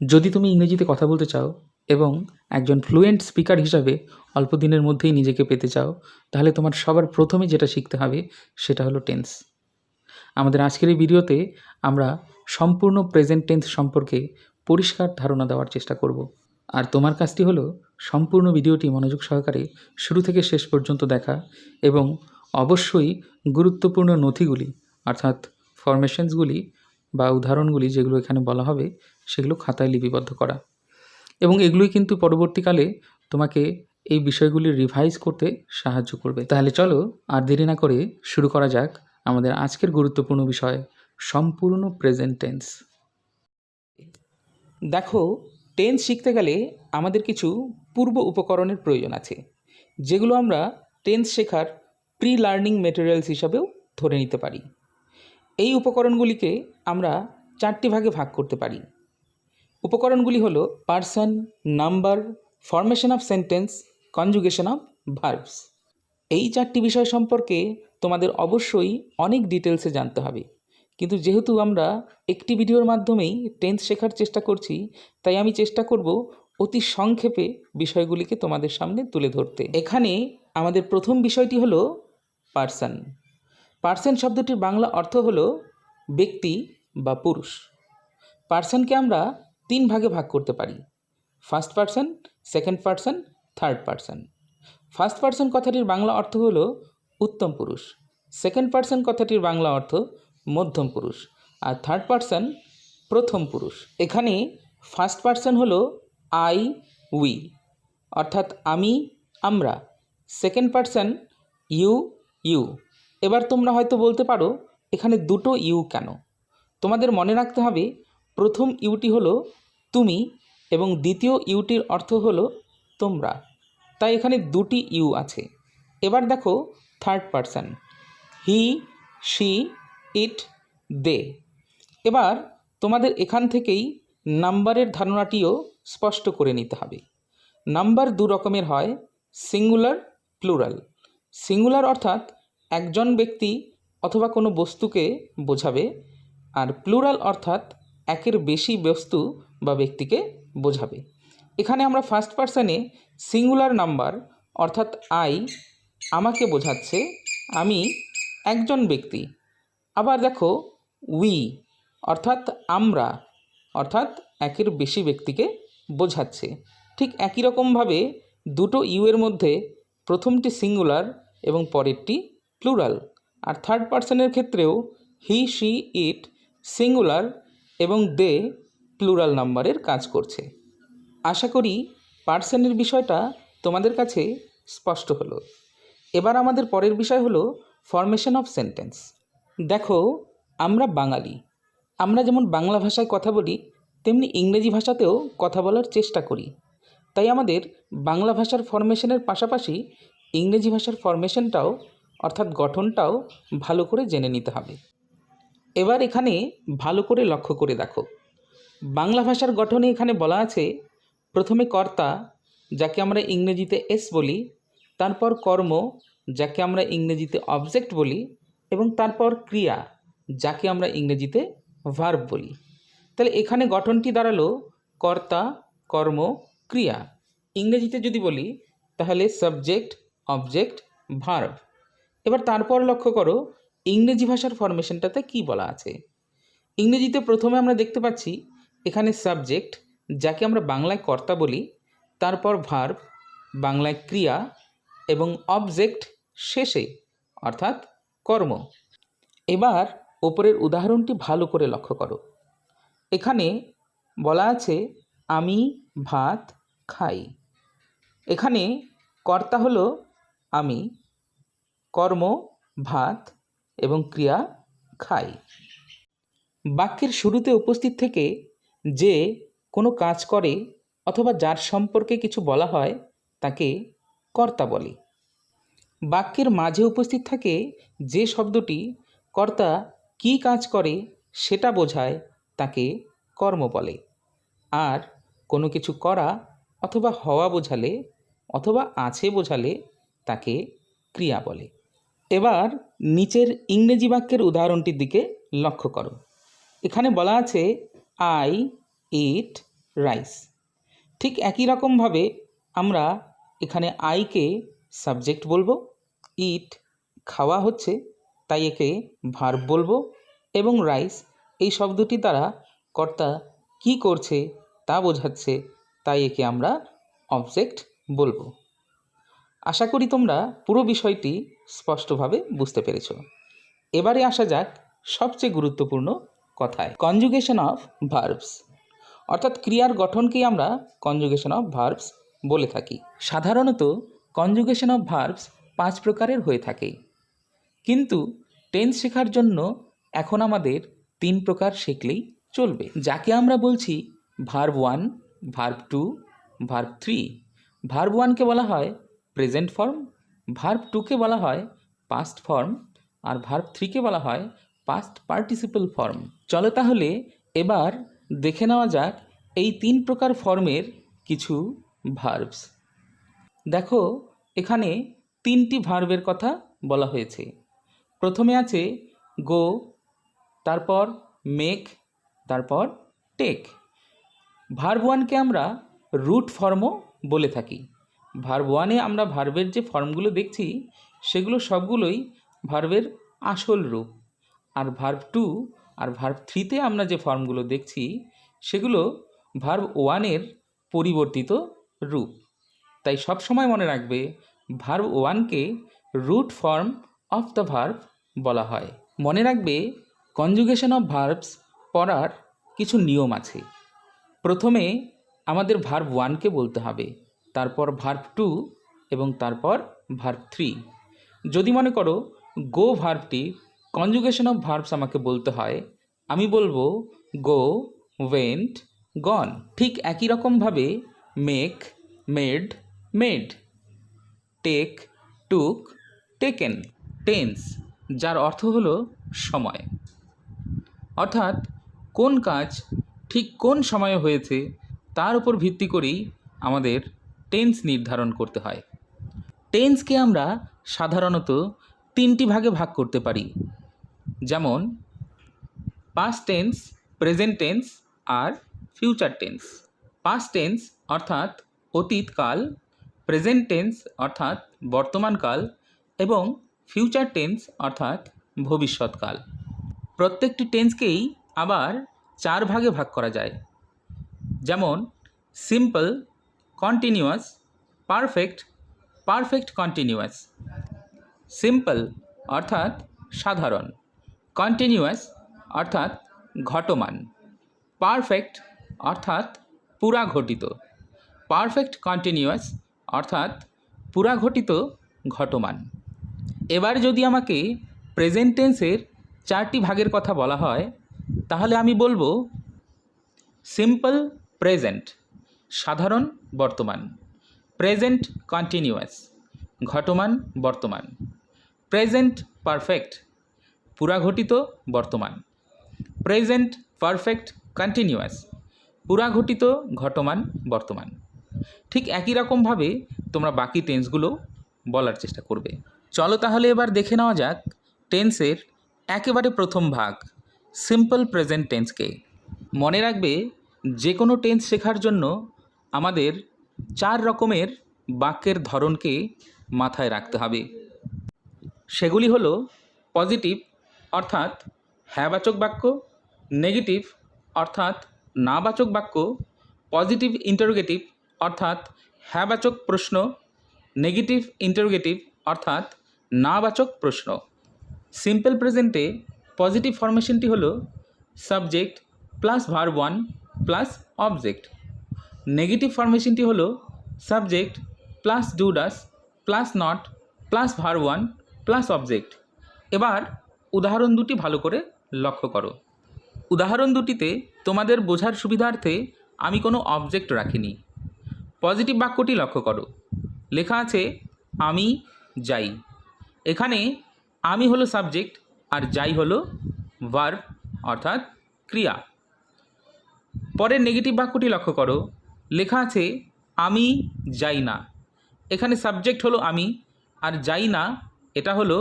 যদি তুমি ইংরেজিতে কথা বলতে চাও এবং একজন ফ্লুয়েন্ট স্পিকার হিসাবে অল্প দিনের মধ্যেই নিজেকে পেতে চাও, তাহলে তোমার সবার প্রথমে যেটা শিখতে হবে সেটা হলো টেন্স। আমাদের আজকের এই ভিডিওতে আমরা সম্পূর্ণ প্রেজেন্ট টেন্স সম্পর্কে পরিষ্কার ধারণা দেওয়ার চেষ্টা করব। আর তোমার কাজটি হলো সম্পূর্ণ ভিডিওটি মনোযোগ সহকারে শুরু থেকে শেষ পর্যন্ত দেখা এবং অবশ্যই গুরুত্বপূর্ণ নথিগুলি অর্থাৎ ফরমেশনসগুলি বা উদাহরণগুলি যেগুলো এখানে বলা হবে সেগুলো খাতায় লিপিবদ্ধ করা। এবং এগুলোই কিন্তু পরবর্তীকালে তোমাকে এই বিষয়গুলি রিভাইজ করতে সাহায্য করবে। তাহলে চলো আর দেরি না করে শুরু করা যাক আমাদের আজকের গুরুত্বপূর্ণ বিষয়, সম্পূর্ণ প্রেজেন্ট টেন্স। দেখো, টেন্স শিখতে গেলে আমাদের কিছু পূর্ব উপকরণের প্রয়োজন আছে, যেগুলো আমরা টেন্স শেখার প্রি লার্নিং মেটেরিয়ালস হিসাবেও ধরে নিতে পারি। এই উপকরণগুলিকে আমরা 4টি ভাগে ভাগ করতে পারি। উপকরণগুলি হলো person, number, formation of sentence, conjugation of verbs. এই 4টি বিষয় সম্পর্কে তোমাদের অবশ্যই অনেক ডিটেলসে জানতে হবে, কিন্তু যেহেতু আমরা একটি ভিডিওর মাধ্যমেই টেন্স শেখার চেষ্টা করছি, তাই আমি চেষ্টা করব অতি সংক্ষেপে বিষয়গুলিকে তোমাদের সামনে তুলে ধরতে। এখানে আমাদের প্রথম বিষয়টি হলো পার্সন। পার্সন শব্দটির বাংলা অর্থ হলো ব্যক্তি বা পুরুষ। পার্সনকে আমরা 3 ভাগে ভাগ করতে পারি: first person, second person, third person. First person কথাটির বাংলা অর্থ হলো উত্তম পুরুষ, সেকেন্ড পার্সন কথাটির বাংলা অর্থ মধ্যম পুরুষ, আর থার্ড পার্সন প্রথম পুরুষ। এখানে ফার্স্ট পার্সন হলো আই, উই অর্থাৎ আমি, আমরা। Second person you, you. এবার তোমরা হয়তো বলতে পারো এখানে দুটো ইউ কেন? তোমাদের মনে রাখতে হবে প্রথম ইউটি হলো তুমি এবং দ্বিতীয় ইউটির অর্থ হলো তোমরা, তাই এখানে দুটি ইউ আছে। এবার দেখো থার্ড পার্সন, হি, শি, ইট, দে। এবার তোমাদের এখান থেকেই নাম্বারের ধারণাটিও স্পষ্ট করে নিতে হবে। নাম্বার 2 রকমের হয়, সিঙ্গুলার, প্লুরাল। সিঙ্গুলার অর্থাৎ একজন ব্যক্তি অথবা কোনো বস্তুকে বোঝাবে, আর প্লুরাল অর্থাৎ একের বেশি বস্তু বা ব্যক্তিকে বোঝাবে। এখানে আমরা ফার্স্ট পার্সনে সিঙ্গুলার নাম্বার অর্থাৎ আই আমাকে বোঝাচ্ছে, আমি একজন ব্যক্তি। আবার দেখো উই অর্থাৎ আমরা অর্থাৎ একের বেশি ব্যক্তিকে বোঝাচ্ছে। ঠিক একই রকমভাবে দুটো ইউয়ের মধ্যে প্রথমটি সিঙ্গুলার এবং পরেরটি প্লুরাল। আর থার্ড পার্সনের ক্ষেত্রেও হি, শি, ইট সিঙ্গুলার এবং দে প্লুরাল নাম্বারের কাজ করছে। আশা করি পার্সনের বিষয়টা তোমাদের কাছে স্পষ্ট হলো। এবার আমাদের পরের বিষয় হলো ফরমেশন অফ সেন্টেন্স। দেখো, আমরা বাঙালি, আমরা যেমন বাংলা ভাষায় কথা বলি তেমনি ইংরেজি ভাষাতেও কথা বলার চেষ্টা করি। তাই আমাদের বাংলা ভাষার ফরমেশনের পাশাপাশি ইংরেজি ভাষার ফরমেশনটাও অর্থাৎ গঠনটাও ভালো করে জেনে নিতে হবে। এবার এখানে ভালো করে লক্ষ্য করে দেখো, বাংলা ভাষার গঠনে এখানে বলা আছে প্রথমে কর্তা, যাকে আমরা ইংরেজিতে এস বলি, তারপর কর্ম, যাকে আমরা ইংরেজিতে অবজেক্ট বলি, এবং তারপর ক্রিয়া, যাকে আমরা ইংরেজিতে ভার্ব বলি। তাহলে এখানে গঠনটি দাঁড়ালো কর্তা, কর্ম, ক্রিয়া। ইংরেজিতে যদি বলি তাহলে সাবজেক্ট, অবজেক্ট, ভার্ব। এবার তারপর লক্ষ্য করো ইংরেজি ভাষার ফরমেশনটাতে কি বলা আছে। ইংরেজিতে প্রথমে আমরা দেখতে পাচ্ছি এখানে সাবজেক্ট, যাকে আমরা বাংলায় কর্তা বলি, তারপর ভার্ব, বাংলায় ক্রিয়া, এবং অবজেক্ট শেষে অর্থাৎ কর্ম। এবার ওপরের উদাহরণটি ভালো করে লক্ষ্য করো। এখানে বলা আছে আমি ভাত খাই। এখানে কর্তা হলো আমি, কর্ম ভাত এবং ক্রিয়া খাই। বাক্যের শুরুতে উপস্থিত থেকে যে কোনো কাজ করে অথবা যার সম্পর্কে কিছু বলা হয় তাকে কর্তা বলে। বাক্যের মাঝে উপস্থিত থাকে যে শব্দটি কর্তা কী কাজ করে সেটা বোঝায় তাকে কর্ম বলে। আর কোনো কিছু করা অথবা হওয়া বোঝালে অথবা আছে বোঝালে তাকে ক্রিয়া বলে। এবার নিচের ইংরেজি বাক্যের উদাহরণটির দিকে লক্ষ্য করো। এখানে বলা আছে আই ইট রাইস। ঠিক একই রকমভাবে আমরা এখানে আইকে সাবজেক্ট বলবো, ইট খাওয়া হচ্ছে তাই একে ভার্ব বলবো, এবং রাইস এই শব্দটি দ্বারা কর্তা কি করছে তা বোঝাচ্ছে তাই একে আমরা অবজেক্ট বলবো। আশা করি তোমরা পুরো বিষয়টি স্পষ্টভাবে বুঝতে পেরেছ। এবারে আসা যাক সবচেয়ে গুরুত্বপূর্ণ কথায়, কনজুগেশন অফ ভার্বস, অর্থাৎ ক্রিয়ার গঠনকেই আমরা কনজুগেশন অফ ভার্বস বলে থাকি। সাধারণত কনজুগেশন অফ ভার্বস 5 প্রকারের হয়ে থাকে, কিন্তু টেন্স শেখার জন্য এখন আমাদের 3 প্রকার শিখলেই চলবে, যাকে আমরা বলছি ভার্ব 1, ভার্ব 2, ভার্ব 3। ভার্ব 1কে বলা হয় প্রেজেন্ট ফর্ম, ভার্ব 2কে বলা হয় পাস্ট ফর্ম, আর ভার্ব 3কে বলা হয় পাস্ট পার্টিসিপল ফর্ম। চলো তাহলে এবার দেখে নেওয়া যাক এই 3 প্রকার ফর্মের কিছু ভার্বস। দেখো এখানে 3টি ভার্বের কথা বলা হয়েছে। প্রথমে আছে গো, তারপর মেক, তারপর টেক। ভার্ব 1কে আমরা রুট ফর্মও বলে থাকি। ভার্ব 1-এ আমরা ভার্বের যে ফর্মগুলো দেখছি সেগুলো সবগুলোই ভার্বের আসল রূপ, আর ভার্ব 2 আর ভার্ব 3-তে আমরা যে ফর্মগুলো দেখছি সেগুলো ভার্ব 1-এর পরিবর্তিত রূপ। তাই সব সময় মনে রাখবে ভার্ব 1কে root form of the verb বলা হয়। মনে রাখবে কনজুগেশন অফ ভার্বস পড়ার কিছু নিয়ম আছে। প্রথমে আমাদের ভার্ব 1কে বলতে হবে, তারপর ভার্ব 2 এবং তারপর ভার্ব 3। যদি মনে করো গো ভার্বটির কনজুগেশন অফ ভার্বস আমাকে বলতে হয়, আমি বলবো গো, ওয়েন্ট, গন। ঠিক একই রকমভাবে মেক, মেড, মেড, টেক, টুক, টেকেন। টেন্স, যার অর্থ হলো সময়, অর্থাৎ কোন কাজ ঠিক কোন সময়ে হয়েছে তার উপর ভিত্তি করেই আমাদের টেন্স নির্ধারণ করতে হয়। টেন্সকে আমরা সাধারণত 3টি ভাগে ভাগ করতে পারি, যেমন পাস্ট টেন্স, প্রেজেন্ট টেন্স আর ফিউচার টেন্স। পাস্ট টেন্স অর্থাৎ অতীতকাল, প্রেজেন্ট টেন্স অর্থাৎ বর্তমানকাল এবং ফিউচার টেন্স অর্থাৎ ভবিষ্যৎকাল। প্রত্যেকটি টেন্সকেই আবার 4 ভাগে ভাগ করা যায়, যেমন simple, continuous, perfect, perfect continuous. Simple অর্থাৎ সাধারণ, কন্টিনিউয়াস অর্থাৎ ঘটমান, পারফেক্ট অর্থাৎ পুরাঘটিত, পারফেক্ট কন্টিনিউয়াস অর্থাৎ পুরাঘটিত ঘটমান। এবার যদি আমাকে প্রেজেন্ট টেন্সের 4টি ভাগের কথা বলা হয় তাহলে আমি বলবো সিম্পল প্রেজেন্ট, সাধারণ বর্তমান, প্রেজেন্ট কন্টিনিউয়াস, ঘটমান বর্তমান, প্রেজেন্ট পারফেক্ট, পুরাঘটিত বর্তমান, প্রেজেন্ট পারফেক্ট কন্টিনিউয়াস, পুরাঘটিত ঘটমান বর্তমান। ঠিক একই রকমভাবে তোমরা বাকি টেন্সগুলো বলার চেষ্টা করবে। চলো তাহলে এবার দেখে নেওয়া যাক টেন্সের একেবারে প্রথম ভাগ, সিম্পল প্রেজেন্ট টেন্সকে। মনে রাখবে যে কোনো টেন্স শেখার জন্য আমাদের 4 রকমের বাক্যের ধরনকে মাথায় রাখতে হবে। সেগুলি হলো পজিটিভ অর্থাৎ হ্যাঁবাচক বাক্য, নেগেটিভ অর্থাৎ নাবাচক বাক্য, পজিটিভ ইন্টারোগেটিভ অর্থাৎ হ্যাঁবাচক প্রশ্ন, নেগেটিভ ইন্টারোগেটিভ অর্থাৎ নাবাচক প্রশ্ন। সিম্পল প্রেজেন্টে পজিটিভ ফরমেশনটি হলো subject plus verb 1 plus object. Negative ফরমেশনটি হলো subject plus do does plus not plus verb 1 plus object. এবার উদাহরণ দুটি ভালো করে লক্ষ্য করো। উদাহরণ দুটিতে তোমাদের বোঝার সুবিধার্থে আমি কোনো অবজেক্ট রাখিনি। পজিটিভ বাক্যটি লক্ষ্য করো, লেখা আছে আমি যাই। এখানে আমি হলো সাবজেক্ট আর যাই হলো ভার্ব অর্থাৎ ক্রিয়া। পরের নেগেটিভ বাক্যটি লক্ষ্য করো, লেখা আছে আমি যাই না। এখানে সাবজেক্ট হলো আমি আর যাই না এটা হলো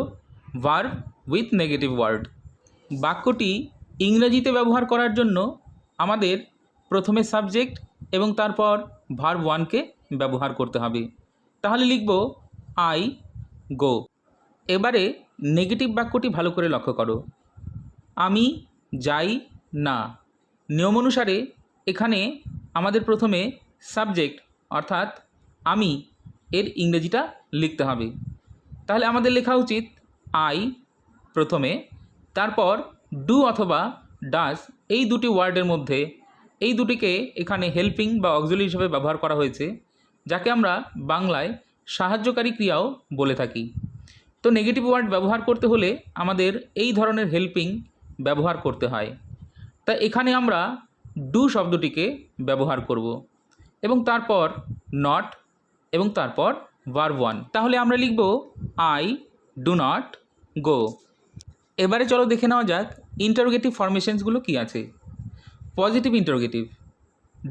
ভার্ব উইথ নেগেটিভ ওয়ার্ড। বাক্যটি ইংরেজিতে ব্যবহার করার জন্য আমাদের প্রথমে সাবজেক্ট এবং তারপর ভার্ব ওয়ানকে ব্যবহার করতে হবে। তাহলে লিখব আই গো। এবারে নেগেটিভ বাক্যটি ভালো করে লক্ষ্য করো। আমি যাই না। নিয়ম অনুসারে এখানে আমাদের প্রথমে সাবজেক্ট অর্থাৎ আমি এর ইংরেজিটা লিখতে হবে। তাহলে আমাদের লেখা উচিত আই প্রথমে, তারপর ডু অথবা ডাজ এই দুটি ওয়ার্ডের মধ্যে এই দুটিকে এখানে হেল্পিং বা অক্সিলারি হিসেবে ব্যবহার করা হয়েছে, যাকে আমরা বাংলায় সাহায্যকারী ক্রিয়াও বলে থাকি। তো নেগেটিভ ওয়ার্ড ব্যবহার করতে হলে আমাদের এই ধরনের হেল্পিং ব্যবহার করতে হয়। তাই এখানে আমরা ডু শব্দটিকে ব্যবহার করব এবং তারপর নট এবং তারপর ভার্ব ওয়ান। তাহলে আমরা লিখব আই ডু নট গো। এবারে চলো দেখে নেওয়া যাক ইন্টারোগেটিভ ফরমেশনসগুলো কী আছে। Positive interrogative,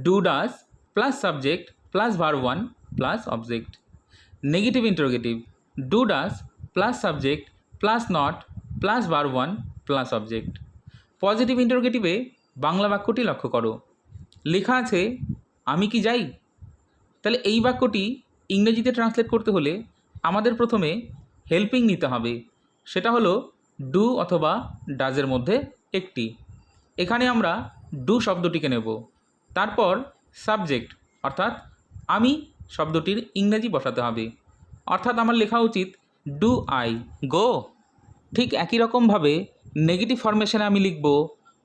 do does plus subject plus verb one plus object. Negative interrogative, do does plus subject plus not plus verb one plus object. Positive ইন্টারোগেটিভে বাংলা বাক্যটি লক্ষ্য করো, লেখা আছে আমি কি যাই। তাহলে এই বাক্যটি ইংরেজিতে ট্রান্সলেট করতে হলে আমাদের প্রথমে হেল্পিং নিতে হবে, সেটা হলো ডু অথবা ডাজের মধ্যে একটি। এখানে আমরা ডু শব্দটিকে নেব, তারপর সাবজেক্ট অর্থাৎ আমি শব্দটির ইংরেজি বসাতে হবে, অর্থাৎ আমার লেখা উচিত ডু আই গো। ঠিক একই রকমভাবে নেগেটিভ ফরমেশনে আমি লিখব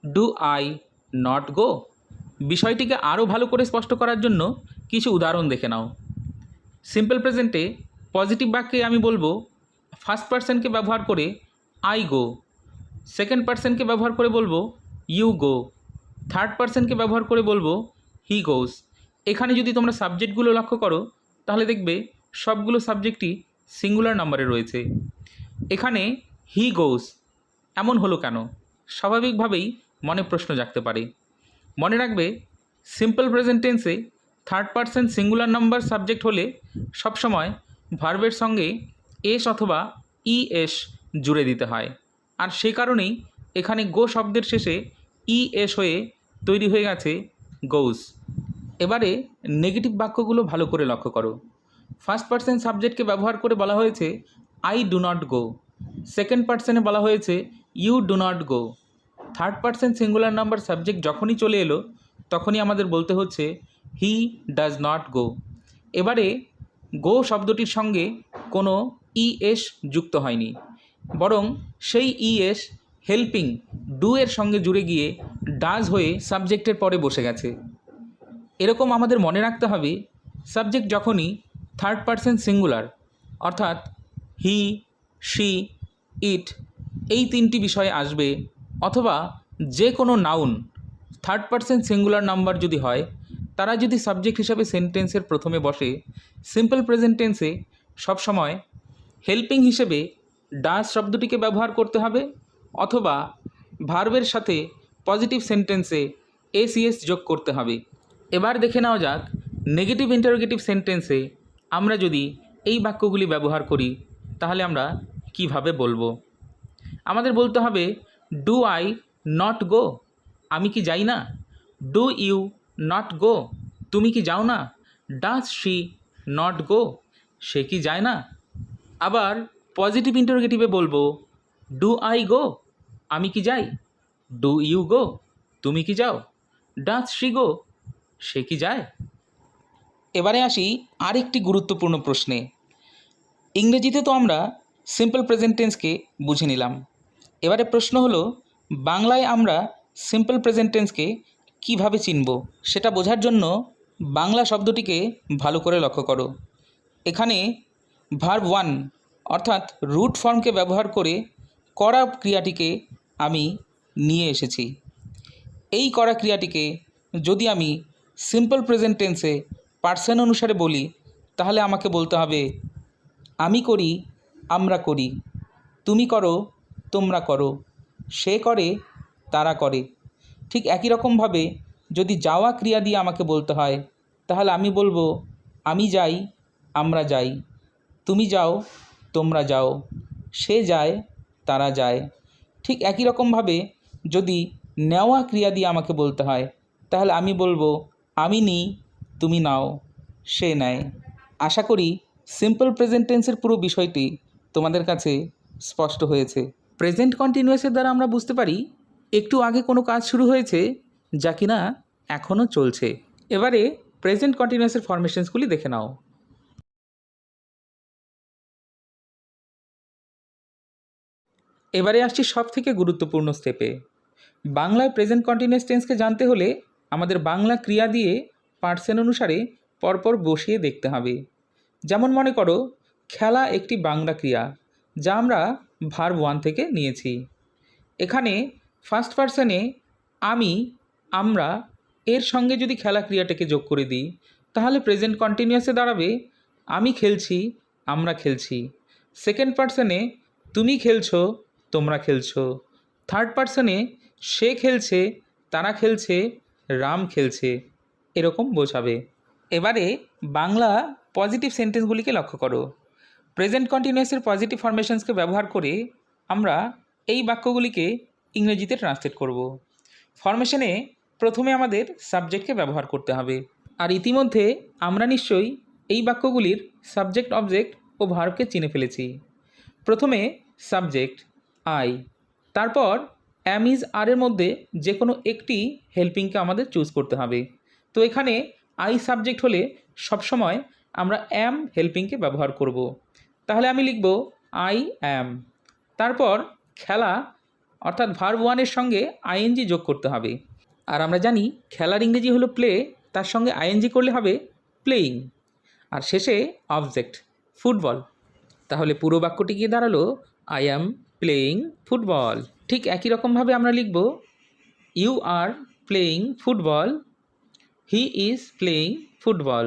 ডু আই নট গো। বিষয়টিকে আরও ভালো করে স্পষ্ট করার জন্য কিছু উদাহরণ দেখে নাও। সিম্পল প্রেজেন্টে পজিটিভ বাক্যে আমি বলবো ফার্স্ট পার্সনকে ব্যবহার করে আই গো, সেকেন্ড পার্সনকে ব্যবহার করে বলবো ইউ গো, থার্ড পার্সনকে ব্যবহার করে বলবো হি গোস। এখানে যদি তোমরা সাবজেক্টগুলো লক্ষ্য করো তাহলে দেখবে সবগুলো সাবজেক্টই সিঙ্গুলার নাম্বারে রয়েছে। এখানে হি গোস এমন হলো কেন? স্বাভাবিকভাবেই মনে প্রশ্ন জাগতে পারে। মনে রাখবে সিম্পল প্রেজেন্ট টেন্সে third person singular number subject হলে সবসময় ভার্বের সঙ্গে এস অথবা ই এস জুড়ে দিতে হয়, আর সেই কারণেই এখানে গো শব্দের শেষে ই এস হয়ে তৈরি হয়ে গেছে গোস। এবারে নেগেটিভ বাক্যগুলো ভালো করে লক্ষ্য করো। ফার্স্ট পার্সন সাবজেক্টকে ব্যবহার করে বলা হয়েছে I do not go, second পার্সনে বলা হয়েছে you do not go, third person singular number subject যখনই চলে এলো তখনই আমাদের বলতে হচ্ছে হি ডাজ নট গো। এবারে গো শব্দটির সঙ্গে কোনো ইএস যুক্ত হয়নি, বরং সেই ইএস হেল্পিং ডু এর সঙ্গে জুড়ে গিয়ে ডাজ হয়ে সাবজেক্টের পরে বসে গেছে। এরকম আমাদের মনে রাখতে হবে সাবজেক্ট যখনই থার্ড পার্সন সিঙ্গুলার অর্থাৎ হি, শি, ইট এই তিনটি বিষয়ে আসবে, অথবা যে কোনো noun third person singular number যদি হয় তারা যদি সাবজেক্ট হিসাবে সেন্টেন্সের প্রথমে বসে, সিম্পল প্রেজেন্ট টেন্সে সবসময় হেল্পিং হিসেবে ডাজ শব্দটিকে ব্যবহার করতে হবে, অথবা ভার্বের সাথে পজিটিভ সেন্টেন্সে এসিএস যোগ করতে হবে। এবার দেখে নেওয়া যাক নেগেটিভ ইন্টারোগেটিভ সেন্টেন্সে আমরা যদি এই বাক্যগুলি ব্যবহার করি তাহলে আমরা কিভাবে বলবো। আমাদের বলতে হবে ডু আই নট গো, আমি কি যাই না। ডু ইউ নট গো, তুমি কি যাও না। ডাজ শি নট গো, সে কি যায় না। আবার পজিটিভ ইন্টারোগেটিভে বলবো ডু আই গো, আমি কি যাই। ডু ইউ গো, তুমি কি যাও। ডাজ শি গো, সে কি যায়। এবারে আসি আরেকটি গুরুত্বপূর্ণ প্রশ্নে। ইংরেজিতে তো আমরা সিম্পল প্রেজেন্ট টেন্সকে বুঝে নিলাম, এবারে প্রশ্ন হলো বাংলায় আমরা সিম্পল প্রেজেন্ট টেন্সকে কীভাবে চিনব সেটা বোঝার জন্য বাংলা শব্দটিকে ভালো করে লক্ষ্য করো। এখানে ভার্ব ওয়ান অর্থাৎ রুট ফর্মকে ব্যবহার করে করা ক্রিয়াটিকে আমি নিয়ে এসেছি। এই করা ক্রিয়াটিকে যদি আমি সিম্পল প্রেজেন্ট টেন্সে পার্সন অনুসারে বলি তাহলে আমাকে বলতে হবে আমি করি, আমরা করি, তুমি করো, তোমরা করো, সে করে, তারা করে। ঠিক একই রকমভাবে যদি যাওয়া ক্রিয়া দিয়ে আমাকে বলতে হয় তাহলে আমি বলবো আমি যাই, আমরা যাই, তুমি যাও, তোমরা যাও, সে যায়, তারা যায়। ঠিক একই রকমভাবে যদি নেওয়া ক্রিয়া দিয়ে আমাকে বলতে হয় তাহলে আমি বলবো আমি নিই, তুমি নাও, সে নেয়। আশা করি সিম্পল প্রেজেন্ট টেন্সের পুরো বিষয়টি তোমাদের কাছে স্পষ্ট হয়েছে। প্রেজেন্ট কন্টিনিউয়াসের দ্বারা আমরা বুঝতে পারি একটু আগে কোনো কাজ শুরু হয়েছে যা কিনা এখনও চলছে। এবারে প্রেজেন্ট কন্টিনিউয়াসের ফরমেশনসগুলি দেখে নাও। এবারে আসছি সব থেকে গুরুত্বপূর্ণ স্টেপে। বাংলায় প্রেজেন্ট কন্টিনিউয়াস টেন্সকে জানতে হলে আমাদের বাংলা ক্রিয়া দিয়ে পার্সন অনুসারে পরপর বসিয়ে দেখতে হবে। যেমন মনে করো, খেলা একটি বাংলা ক্রিয়া যা আমরা ভার্ব 1 থেকে নিয়েছি। এখানে ফার্স্ট পার্সনে আমি, আমরা এর সঙ্গে যদি খেলা ক্রিয়াটাকে যোগ করে দিই তাহলে প্রেজেন্ট কন্টিনিউয়াসে দাঁড়াবে আমি খেলছি, আমরা খেলছি। সেকেন্ড পার্সনে তুমি খেলছো, তোমরা খেলছো। থার্ড পার্সনে সে খেলছে, তারা খেলছে, রাম খেলছে, এরকম বোঝাবে। এবারে বাংলা পজিটিভ সেন্টেন্সগুলিকে লক্ষ্য করো। প্রেজেন্ট কন্টিনিউয়াসের পজিটিভ ফরমেশনসকে ব্যবহার করে আমরা এই বাক্যগুলিকে ইংরেজিতে ট্রান্সলেট করব। ফরমেশনে প্রথমে আমাদের সাবজেক্টকে ব্যবহার করতে হবে। আর ইতিমধ্যে আমরা নিশ্চয়ই এই বাক্যগুলির সাবজেক্ট, অবজেক্ট ও ভার্বকে চিনে ফেলেছি। প্রথমে সাবজেক্ট আই, তারপর অ্যাম ইজ আর এর মধ্যে যে কোনো একটি হেল্পিংকে আমাদের চুজ করতে হবে। তো এখানে আই সাবজেক্ট হলে সবসময় আমরা অ্যাম হেল্পিংকে ব্যবহার করব। তাহলে আমি লিখব আই অ্যাম। তারপর খেলা অর্থাৎ ভার্ব 1 এর সঙ্গে আইএনজি যোগ করতে হবে। আর আমরা জানি খেলার ইংরেজি হলো প্লে, তার সঙ্গে আইএনজি করলে হবে প্লেয়িং। আর শেষে অবজেক্ট ফুটবল। তাহলে পুরো বাক্যটি গিয়ে দাঁড়ালো আই অ্যাম প্লেয়িং ফুটবল। ঠিক একই রকমভাবে আমরা লিখব you are playing football, he is playing football.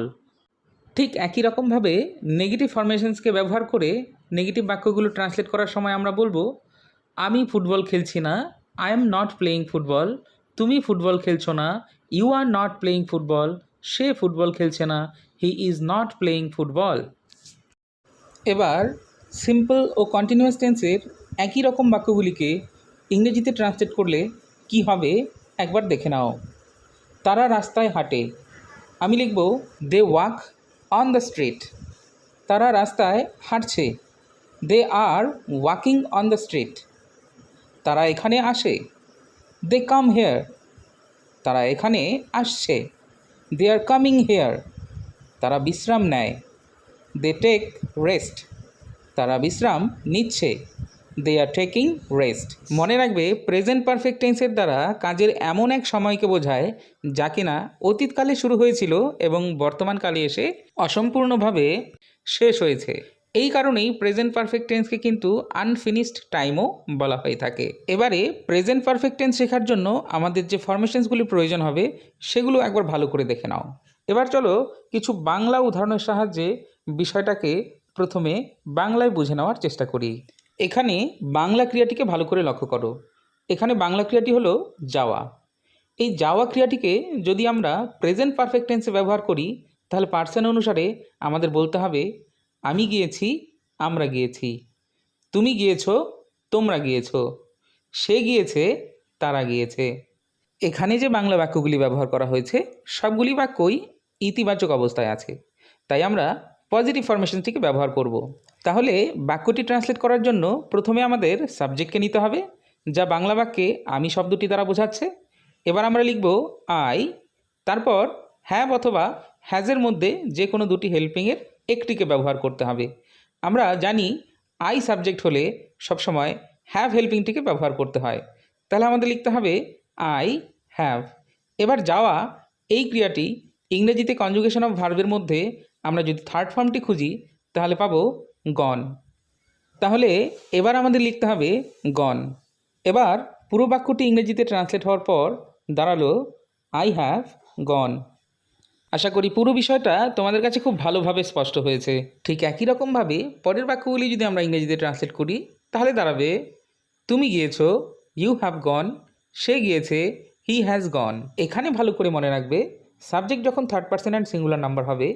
ঠিক একই রকমভাবে নেগেটিভ ফরমেশনসকে ব্যবহার করে নেগেটিভ বাক্যগুলো ট্রান্সলেট করার সময় আমরা বলবো আমি ফুটবল খেলছি না, I am not playing football. তুমি ফুটবল খেলছো না, you are not playing football. সে ফুটবল খেলছে না, he is not playing football. এবার সিম্পল ও কন্টিনিউয়াস টেন্সের একই রকম বাক্যগুলিকে ইংরেজিতে ট্রান্সলেট করলে কি হবে একবার দেখে নাও। তারা রাস্তায় হাঁটে, আমি লিখব they walk on the street. তারা রাস্তায় হাঁটছে, they are walking on the street. তারা এখানে আসে, দে কাম হেয়ার। তারা এখানে আসছে, দে আর কামিং হেয়ার। তারা বিশ্রাম নেয়, দে টেক রেস্ট। তারা বিশ্রাম নিচ্ছে, দে আর টেকিং রেস্ট। মনে রাখবে প্রেজেন্ট পারফেক্ট টেন্সের দ্বারা কাজের এমন এক সময়কে বোঝায় যা কিনা অতীতকালে শুরু হয়েছিল এবং বর্তমানকালে এসে অসম্পূর্ণভাবে শেষ হয়েছে। এই কারণেই প্রেজেন্ট পারফেক্ট টেন্সকে কিন্তু আনফিনিশড টাইমও বলা হয়ে থাকে। এবারে প্রেজেন্ট পারফেক্ট টেন্স শেখার জন্য আমাদের যে ফরমেশনসগুলি প্রয়োজন হবে সেগুলো একবার ভালো করে দেখে নাও। এবার চলো কিছু বাংলা উদাহরণের সাহায্যে বিষয়টাকে প্রথমে বাংলায় বুঝে নেওয়ার চেষ্টা করি। এখানে বাংলা ক্রিয়াটিকে ভালো করে লক্ষ্য করো। এখানে বাংলা ক্রিয়াটি হলো যাওয়া। এই যাওয়া ক্রিয়াটিকে যদি আমরা প্রেজেন্ট পারফেক্ট টেন্সে ব্যবহার করি তাহলে পার্সন অনুসারে আমাদের বলতে হবে আমি গিয়েছি, আমরা গিয়েছি। তুমি গিয়েছো, তোমরা গিয়েছো। সে গিয়েছে, তারা গিয়েছে। এখানে যে বাংলা বাক্যগুলি ব্যবহার করা হয়েছে সবগুলি বাক্যই ইতিবাচক অবস্থায় আছে, তাই আমরা পজিটিভ ফরমেশনটিকে ব্যবহার করব। তাহলে বাক্যটি ট্রান্সলেট করার জন্য প্রথমে আমাদের সাবজেক্টকে নিতে হবে, যা বাংলা বাক্যে আমি শব্দটি দ্বারা বোঝাচ্ছে। এবার আমরা লিখব আই, তারপর হ্যাভ অথবা হ্যাজের মধ্যে যে কোনো দুটি হেল্পিংয়ের একটিকে ব্যবহার করতে হবে। আমরা জানি আই সাবজেক্ট হলে সবসময় হ্যাভ হেল্পিংটিকে ব্যবহার করতে হয়, তাহলে আমাদের লিখতে হবে আই হ্যাভ। এবার যাওয়া এই ক্রিয়াটি ইংরেজিতে কনজুগেশন অফ ভার্বের মধ্যে আমরা যদি থার্ড ফর্মটি খুঁজি তাহলে পাবো গন। তাহলে এবার আমাদের লিখতে হবে গন। এবার পুরো বাক্যটি ইংরেজিতে ট্রান্সলেট হওয়ার পর দাঁড়ালো আই হ্যাভ গন। আশা করি পুরো বিষয়টা তোমাদের কাছে খুব ভালোভাবে স্পষ্ট হয়েছে। ঠিক একই রকমভাবে পরের বাক্যগুলি যদি আমরা ইংরেজিতে ট্রান্সলেট করি তাহলে দাঁড়াবে তুমি গিয়েছো, ইউ হ্যাভ গন। সে গিয়েছে, হি হ্যাজ গন। এখানে ভালো করে মনে রাখবে সাবজেক্ট যখন third person and singular number হবে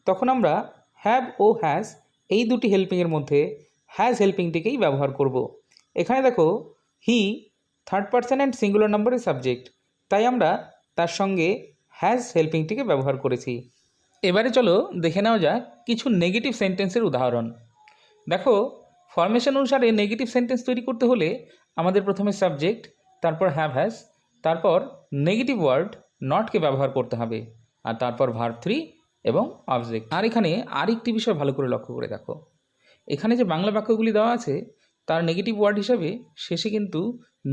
তখন আমরা হ্যাভ ও হ্যাজ এই দুটি হেল্পিংয়ের মধ্যে হ্যাজ হেল্পিংটিকেই ব্যবহার করব। এখানে দেখো he third person and singular নাম্বারের সাবজেক্ট, তাই আমরা তার সঙ্গে হ্যাজ হেল্পিংটিকে ব্যবহার করেছি। এবারে চলো দেখে নেওয়া যাক কিছু নেগেটিভ সেন্টেন্সের উদাহরণ। দেখো, ফরমেশন অনুসারে নেগেটিভ সেন্টেন্স তৈরি করতে হলে আমাদের প্রথমে সাবজেক্ট, তারপর হ্যাভ হ্যাজ, তারপর নেগেটিভ ওয়ার্ড নটকে ব্যবহার করতে হবে, আর তারপর ভার্ব 3 এবং অবজেক্ট। আর এখানে আরেকটি বিষয় ভালো করে লক্ষ্য করে দেখো, এখানে যে বাংলা বাক্যগুলি দেওয়া আছে তার নেগেটিভ ওয়ার্ড হিসাবে শেষে কিন্তু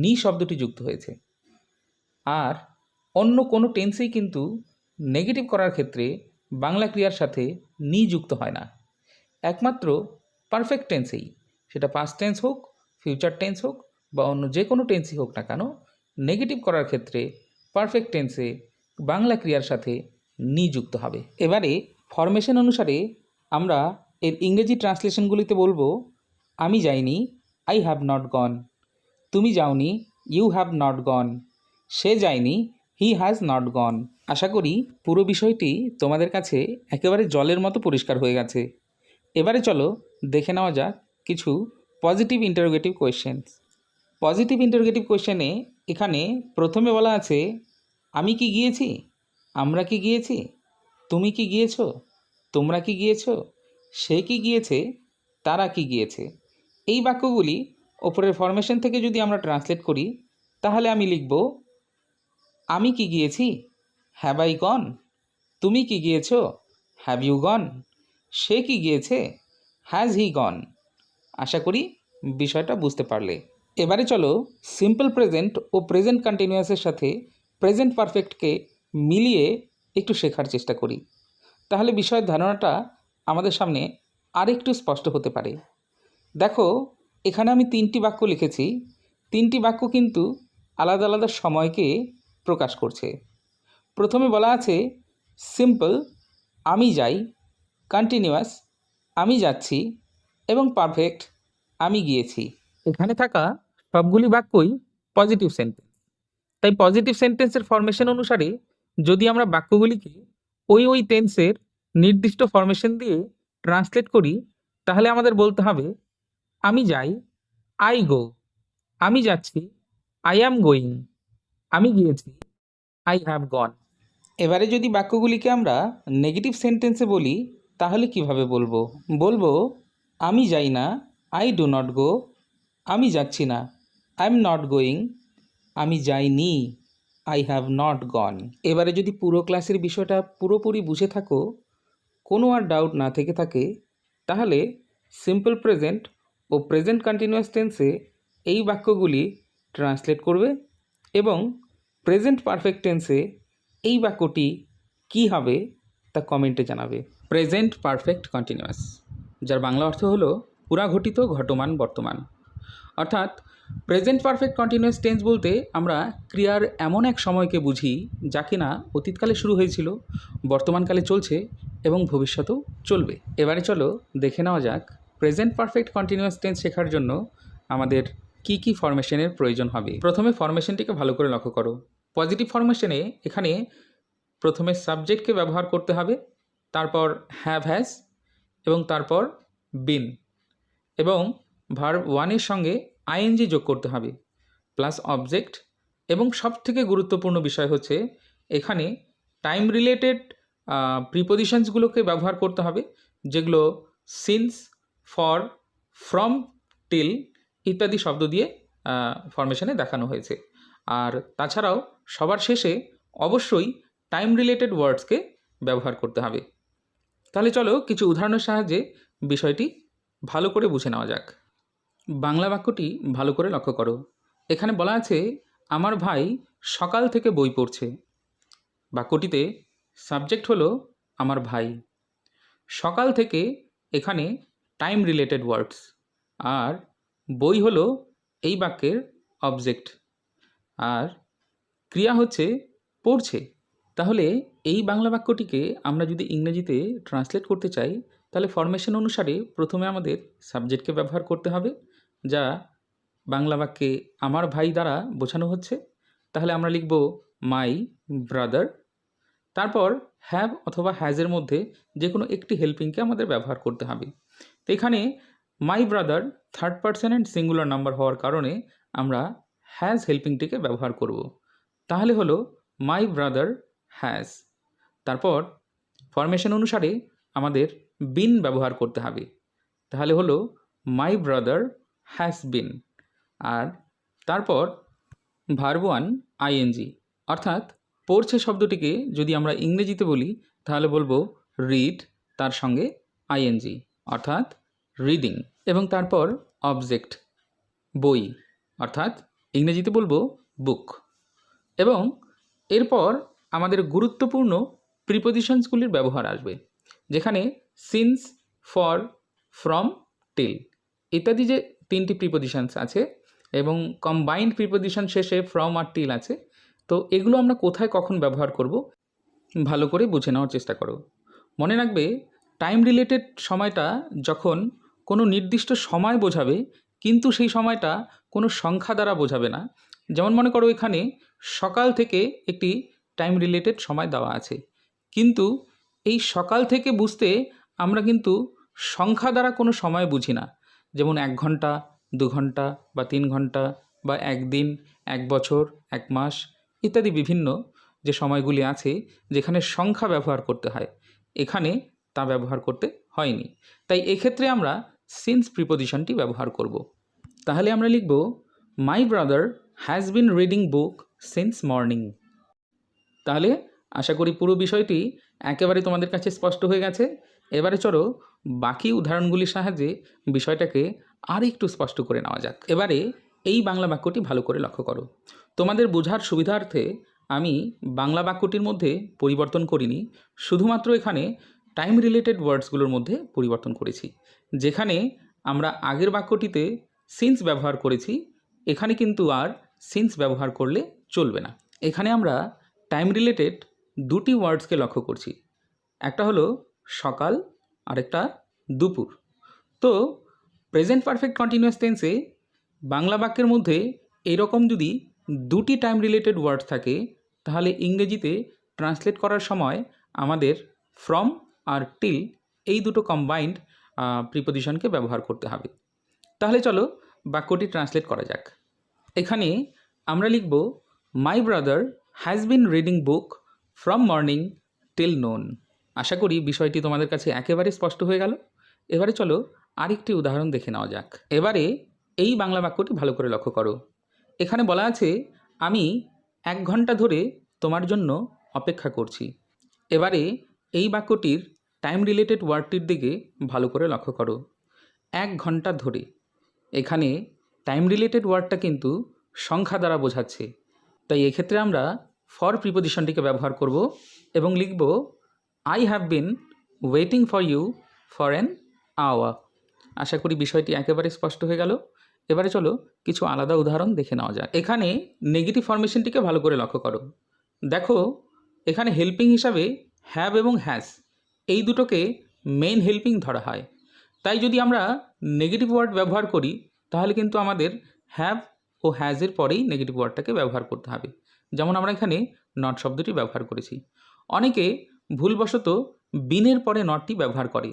নি শব্দটি যুক্ত হয়েছে। আর অন্য কোনো টেন্সেই কিন্তু নেগেটিভ করার ক্ষেত্রে বাংলা ক্রিয়ার সাথে নি যুক্ত হয় না। একমাত্র পারফেক্ট টেন্সেই, সেটা পাস্ট টেন্স হোক, ফিউচার টেন্স হোক বা অন্য যে কোনো টেন্সই হোক না কেন, নেগেটিভ করার ক্ষেত্রে পারফেক্ট টেন্সে বাংলা ক্রিয়ার সাথে নি যুক্ত হবে। এবারে ফরমেশন অনুসারে আমরা এর ইংরেজি ট্রান্সলেশনগুলিতে বলবো, আমি যাইনি, আই হ্যাভ নট গন; তুমি যাওনি, ইউ হ্যাভ নট গন; সে যায়নি, হি হ্যাজ নট গন। আশা করি পুরো বিষয়টি তোমাদের কাছে একেবারে জলের মতো পরিষ্কার হয়ে গেছে। এবারে চলো দেখে নেওয়া যাক কিছু positive interrogative questions. Positive interrogative কোয়েশ্চেনে এখানে প্রথমে বলা আছে, আমি কি গিয়েছি, আমরা কি গিয়েছি, তুমি কি গিয়েছো, তোমরা কি গিয়েছো, সে কি গিয়েছে, তারা কি গিয়েছে। এই বাক্যগুলি ওপরের ফরমেশন থেকে যদি আমরা ট্রান্সলেট করি তাহলে আমি লিখব, আমি কি গিয়েছি, হ্যাভ আই গন; তুমি কি গিয়েছো, হ্যাভ ইউ গন; সে কি গিয়েছে, হ্যাজ হি গন। আশা করি বিষয়টা বুঝতে পারলে। এবারে চলো সিম্পল প্রেজেন্ট ও প্রেজেন্ট কন্টিনিউয়াসের সাথে প্রেজেন্ট পারফেক্টকে মিলিয়ে একটু শেখার চেষ্টা করি, তাহলে বিষয়ের ধারণাটা আমাদের সামনে আরেকটু স্পষ্ট হতে পারে। দেখো, এখানে আমি 3টি বাক্য লিখেছি। 3টি বাক্য কিন্তু আলাদা আলাদা সময়কে প্রকাশ করছে। প্রথমে বলা আছে সিম্পল, আমি যাই; কন্টিনিউয়াস, আমি যাচ্ছি; এবং পারফেক্ট, আমি গিয়েছি। এখানে থাকা সবগুলি বাক্যই পজিটিভ সেন্টেন্স। তাই পজিটিভ সেন্টেন্সের ফরমেশন অনুসারে যদি আমরা বাক্যগুলিকে ওই টেন্সের নির্দিষ্ট ফরমেশন দিয়ে ট্রান্সলেট করি তাহলে আমাদের বলতে হবে, আমি যাই, আই গো; আমি যাচ্ছি, আই অ্যাম গোয়িং; আমি গিয়েছি, আই হ্যাভ গন। এবারে যদি বাক্যগুলিকে আমরা নেগেটিভ সেন্টেন্সে বলি তাহলে কিভাবে বলবো? বলবো, আমি যাই না, আই ডু নট গো; আমি যাচ্ছি না, আই এম নট গোয়িং; আমি যাইনি, আই হ্যাভ নট গন। এবারে যদি পুরো ক্লাসের বিষয়টা পুরোপুরি বুঝে থাকো, কোনো আর ডাউট না থেকে থাকে, তাহলে সিম্পল প্রেজেন্ট ও প্রেজেন্ট কন্টিনিউয়াস টেন্সে এই বাক্যগুলি ট্রান্সলেট করবে এবং প্রেজেন্ট পারফেক্ট টেন্সে এই বাক্যটি কী হবে তা কমেন্টে জানাবে। প্রেজেন্ট পারফেক্ট কন্টিনিউয়াস, যার বাংলা অর্থ হলো পুরাঘটিত ঘটমান বর্তমান। অর্থাৎ প্রেজেন্ট পারফেক্ট কন্টিনিউয়াস টেন্স বলতে আমরা ক্রিয়ার এমন এক সময়কে বুঝি যা কিনা অতীতকালে শুরু হয়েছিল, বর্তমানকালে চলছে এবং ভবিষ্যতেও চলবে। এবারে চলো দেখে নেওয়া যাক প্রেজেন্ট পারফেক্ট কন্টিনিউয়াস টেন্স শেখার জন্য আমাদের কি কি ফরমেশনের প্রয়োজন হবে। প্রথমে ফরমেশনটিকে ভালো করে লক্ষ্য করো। পজিটিভ ফরমেশনে এখানে প্রথমে সাবজেক্টকে ব্যবহার করতে হবে, তারপর হ্যাভ হ্যাজ এবং তারপর বিন, এবং ভার্ব 1-এর সঙ্গে আইএনজি যোগ করতে হবে, প্লাস অবজেক্ট। এবং সবথেকে গুরুত্বপূর্ণ বিষয় হচ্ছে এখানে টাইম রিলেটেড প্রিপোজিশনসগুলোকে ব্যবহার করতে হবে, যেগুলো সিন্স, ফর, ফ্রম, টিল ইত্যাদি শব্দ দিয়ে ফরমেশনে দেখানো হয়েছে। আর তাছাড়াও সবার শেষে অবশ্যই টাইম রিলেটেড ওয়ার্ডসকে ব্যবহার করতে হবে। তাহলে চলো কিছু উদাহরণের সাহায্যে বিষয়টি ভালো করে বুঝে নেওয়া যাক। বাংলা বাক্যটি ভালো করে লক্ষ্য করো। এখানে বলা আছে, আমার ভাই সকাল থেকে বই পড়ছে। বাক্যটিতে সাবজেক্ট হলো আমার ভাই, সকাল থেকে এখানে টাইম রিলেটেড ওয়ার্ডস, আর বই হলো এই বাক্যের অবজেক্ট, আর ক্রিয়া হচ্ছে পড়ছে। তাহলে এই বাংলা বাক্যটিকে আমরা যদি ইংরেজিতে ট্রান্সলেট করতে চাই তাহলে ফরমেশন অনুসারে প্রথমে আমাদের সাবজেক্টকে ব্যবহার করতে হবে, যা বাংলা বাক্যে আমার ভাই দ্বারা বোঝানো হচ্ছে। তাহলে আমরা লিখব মাই ব্রাদার। তারপর হ্যাভ অথবা হ্যাজের মধ্যে যে কোনো একটি হেল্পিংকে আমাদের ব্যবহার করতে হবে। তো এখানে my brother third person and singular number হওয়ার কারণে আমরা হ্যাজ হেল্পিংটিকে ব্যবহার করব। তাহলে হলো মাই ব্রাদার হ্যাজ। তারপর ফরমেশন অনুসারে আমাদের বিন ব্যবহার করতে হবে। তাহলে হলো মাই ব্রাদার হ্যাজ বিন, আর তারপর ভার্ব ওয়ান আইএনজি, অর্থাৎ পড়ছে শব্দটিকে যদি আমরা ইংরেজিতে বলি তাহলে বলবো রিড, তার সঙ্গে আইএনজি অর্থাৎ রিডিং, এবং তারপর অবজেক্ট বই, অর্থাৎ ইংরেজিতে বলবো বুক। এবং এরপর আমাদের গুরুত্বপূর্ণ প্রিপোজিশনসগুলির ব্যবহার আসবে, যেখানে সিন্স, ফর, ফ্রম, টিল ইত্যাদি যে তিনটি প্রিপোজিশনস আছে এবং কম্বাইন্ড প্রিপোজিশন শেষে ফ্রম আর টিল আছে, তো এগুলো আমরা কোথায় কখন ব্যবহার করব ভালো করে বুঝে নেওয়ার চেষ্টা করো। মনে রাখবে, টাইম রিলেটেড সময়টা যখন কোনো নির্দিষ্ট সময় বোঝাবে কিন্তু সেই সময়টা কোনো সংখ্যা দ্বারা বোঝাবে না। যেমন মনে করো এখানে সকাল থেকে একটি টাইম রিলেটেড সময় দেওয়া আছে, কিন্তু এই সকাল থেকে বুঝতে আমরা কিন্তু সংখ্যা দ্বারা কোনো সময় বুঝি না, যেমন 1 ঘন্টা, 2 ঘন্টা বা 3 ঘন্টা বা 1 দিন, 1 বছর, 1 মাস ইত্যাদি বিভিন্ন যে সময়গুলি আছে যেখানে সংখ্যা ব্যবহার করতে হয়, এখানে তা ব্যবহার করতে হয়নি। তাই এক্ষেত্রে আমরা সিন্স প্রিপোজিশনটি ব্যবহার করব। তাহলে আমরা লিখব my brother has been reading book since morning. তাহলে আশা করি পুরো বিষয়টি একেবারে তোমাদের কাছে স্পষ্ট হয়ে গেছে। এবারে চলো বাকি উদাহরণগুলির সাহায্যে বিষয়টাকে আর একটু স্পষ্ট করে নেওয়া যাক। এবারে এই বাংলা বাক্যটি ভালো করে লক্ষ্য করো। তোমাদের বোঝার সুবিধার্থে আমি বাংলা বাক্যটির মধ্যে পরিবর্তন করিনি, শুধুমাত্র এখানে টাইম রিলেটেড ওয়ার্ডসগুলোর মধ্যে পরিবর্তন করেছি। যেখানে আমরা আগের বাক্যটিতে সিন্স ব্যবহার করেছি, এখানে কিন্তু আর সিন্স ব্যবহার করলে চলবে না। এখানে আমরা টাইম রিলেটেড দুটি ওয়ার্ডসকে লক্ষ্য করছি, একটা হলো সকাল, আরেকটা দুপুর। তো প্রেজেন্ট পারফেক্ট কন্টিনিউয়াস টেন্সে বাংলা বাক্যের মধ্যে এরকম যদি দুটি টাইম রিলেটেড ওয়ার্ড থাকে, তাহলে ইংরেজিতে ট্রান্সলেট করার সময় আমাদের ফ্রম আর টিল এই দুটো কম্বাইন্ড প্রিপোজিশনকে ব্যবহার করতে হবে। তাহলে চলো বাক্যটি ট্রান্সলেট করা যাক। এখানে আমরা লিখব my brother has been reading book from morning till noon. আশা করি বিষয়টি তোমাদের কাছে একেবারে স্পষ্ট হয়ে গেল। এবারে চলো আরেকটি উদাহরণ দেখে নেওয়া যাক। এবারে এই বাংলা বাক্যটি ভালো করে লক্ষ্য করো। এখানে বলা আছে আমি 1 ঘন্টা ধরে তোমার জন্য অপেক্ষা করছি। এবারে এই বাক্যটির টাইম রিলেটেড ওয়ার্ডটির দিকে ভালো করে লক্ষ্য করো। 1 ঘন্টা ধরে, এখানে টাইম রিলেটেড ওয়ার্ডটা কিন্তু সংখ্যা দ্বারা বোঝাচ্ছে, তাই এক্ষেত্রে আমরা ফর প্রিপোজিশনটিকে ব্যবহার করব এবং লিখব I have been waiting for you for an hour. আশা করি বিষয়টি একেবারে স্পষ্ট হয়ে গেল। এবারে চলো কিছু আলাদা উদাহরণ দেখে নেওয়া যাক। এখানে নেগেটিভ ফরমেশনটিকে ভালো করে লক্ষ্য করো। দেখো এখানে হেল্পিং হিসাবে হ্যাভ এবং হ্যাজ এই দুটোকে মেইন হেল্পিং ধরা হয়, তাই যদি আমরা নেগেটিভ ওয়ার্ড ব্যবহার করি তাহলে কিন্তু আমাদের হ্যাভ ও হ্যাজের পরেই নেগেটিভ ওয়ার্ডটাকে ব্যবহার করতে হবে। যেমন আমরা এখানে নট শব্দটি ব্যবহার করেছি। অনেকে ভুলবশত বিনের পরে নটটি ব্যবহার করে,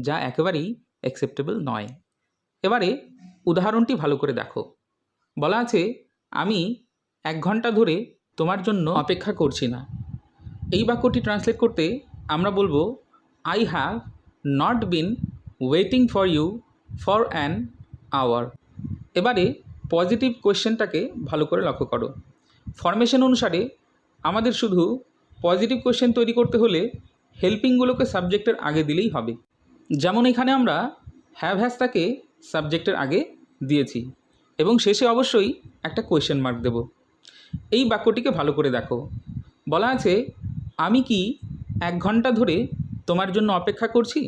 যা একেবারেই অ্যাকসেপ্টেবল নয়। এবারে উদাহরণটি ভালো করে দেখো। বলা আছে আমি 1 ঘন্টা ধরে তোমার জন্য অপেক্ষা করছি না। এই বাক্যটি ট্রান্সলেট করতে আমরা বলবো I have not been waiting for you for an hour. এবারে পজিটিভ কোয়েশ্চেনটাকে ভালো করে লক্ষ্য করো। ফরমেশন অনুসারে আমাদের শুধু পজিটিভ কোয়েশ্চেন তৈরি করতে হলে হেল্পিংগুলোকে সাবজেক্টের আগে দিলেই হবে। যেমন এখানে আমরা হ্যাভ হ্যাজটাকে সাবজেক্টের আগে দিয়েছি এবং শেষে অবশ্যই একটা কোয়েশ্চেন মার্ক দেব। এই বাক্যটিকে ভালো করে দেখো। বলা আছে আমি কি 1 ঘন্টা ধরে তোমার জন্য অপেক্ষা করছি।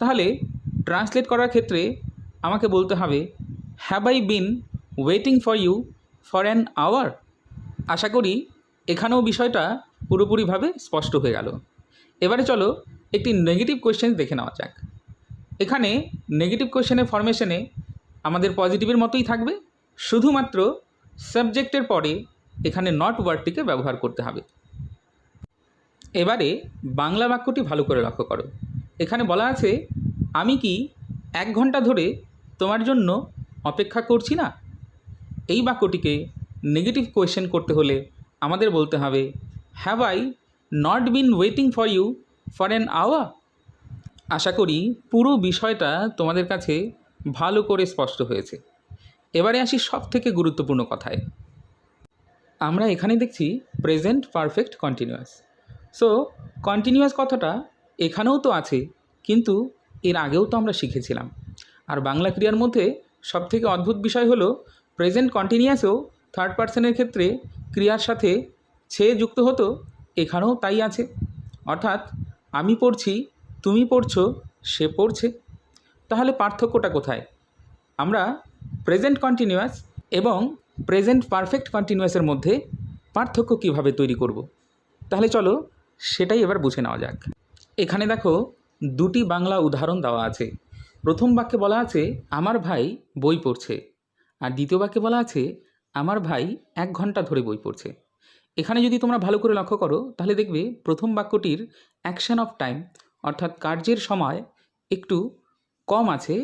তাহলে ট্রান্সলেট করার ক্ষেত্রে আমাকে বলতে হবে have I been waiting for you for an hour. আশা করি এখানেও বিষয়টা পুরোপুরিভাবে স্পষ্ট হয়ে গেল। এবারে চলো একটি নেগেটিভ কোয়েশ্চেন দেখে নেওয়া যাক। এখানে নেগেটিভ কোয়েশ্চেনের ফরমেশনে আমাদের পজিটিভের মতোই থাকবে, শুধুমাত্র সাবজেক্টের পরে এখানে নট ওয়ার্ডটিকে ব্যবহার করতে হবে। এবারে বাংলা বাক্যটি ভালো করে লক্ষ্য করো। এখানে বলা আছে আমি কি 1 ঘন্টা ধরে তোমার জন্য অপেক্ষা করছি না। এই বাক্যটিকে নেগেটিভ কোয়েশ্চেন করতে হলে আমাদের বলতে হবে have I not been waiting for you for an hour. আশা করি পুরো বিষয়টা তোমাদের কাছে ভালো করে স্পষ্ট হয়েছে। এবারে আসি সবথেকে গুরুত্বপূর্ণ কথায়। আমরা এখানে দেখছি present perfect continuous. So continuous কথাটা এখানেও তো আছে, কিন্তু এর আগেও তো আমরা শিখেছিলাম। আর বাংলা ক্রিয়ার মধ্যে সবথেকে অদ্ভুত বিষয় হলো প্রেজেন্ট কন্টিনিউয়াসেও থার্ড পার্সনের ক্ষেত্রে ক্রিয়ার সাথে ছে যুক্ত হতো, এখানেও তাই আছে। অর্থাৎ আমি পড়ছি, তুমি পড়ছো, সে পড়ছে। তাহলে পার্থক্যটা কোথায়? আমরা প্রেজেন্ট কন্টিনিউয়াস এবং প্রেজেন্ট পারফেক্ট কন্টিনিউয়াসের মধ্যে পার্থক্য কীভাবে তৈরি করব? তাহলে চলো সেটাই এবার বুঝে নেওয়া যাক। এখানে দেখো দুটি বাংলা উদাহরণ দেওয়া আছে। প্রথম বাক্যে বলা আছে আমার ভাই বই পড়ছে, আর দ্বিতীয় বাক্যে বলা আছে আমার ভাই 1 ঘন্টা ধরে বই পড়ছে। এখানে যদি তোমরা ভালো করে লক্ষ্য করো তাহলে দেখবে প্রথম বাক্যটির অ্যাকশন অফ টাইম অর্থাৎ কার্যের সময় একটু কম আছে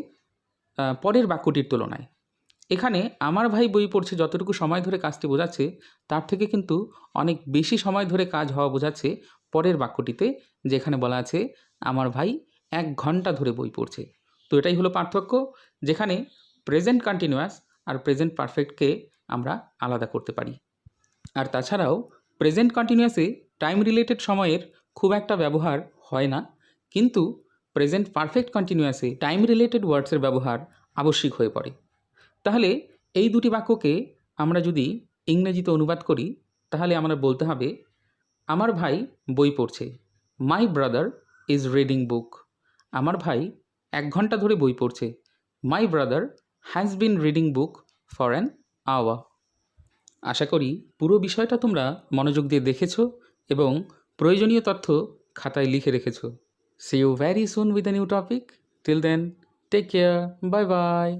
পরের বাক্যটির তুলনায়। এখানে আমার ভাই বই পড়ছে যতটুকু সময় ধরে কাজটি বোঝাচ্ছে, তার থেকে কিন্তু অনেক বেশি সময় ধরে কাজ হওয়া বোঝাচ্ছে পরের বাক্যটিতে, যেখানে বলা আছে আমার ভাই 1 ঘন্টা ধরে বই পড়ছে। তো এটাই হলো পার্থক্য, যেখানে প্রেজেন্ট কন্টিনিউয়াস আর প্রেজেন্ট পারফেক্টকে আমরা আলাদা করতে পারি। আর তাছাড়াও প্রেজেন্ট কন্টিনিউয়াসে টাইম রিলেটেড সময়ের খুব একটা ব্যবহার হয় না, কিন্তু প্রেজেন্ট পারফেক্ট কন্টিনিউয়াসে টাইম রিলেটেড ওয়ার্ডসের ব্যবহার আবশ্যিক হয়ে পড়ে। তাহলে এই দুটি বাক্যকে আমরা যদি ইংরেজিতে অনুবাদ করি তাহলে আমরা বলতে হবে আমার ভাই বই পড়ছে, my brother is reading book. আমার ভাই 1 ঘন্টা ধরে বই পড়ছে, my brother has been reading book for an hour. আশা করি পুরো বিষয়টা তোমরা মনোযোগ দিয়ে দেখেছো এবং প্রয়োজনীয় তথ্য খাতায় লিখে রেখেছো। See you very soon with a new topic. Till then, take care, bye by.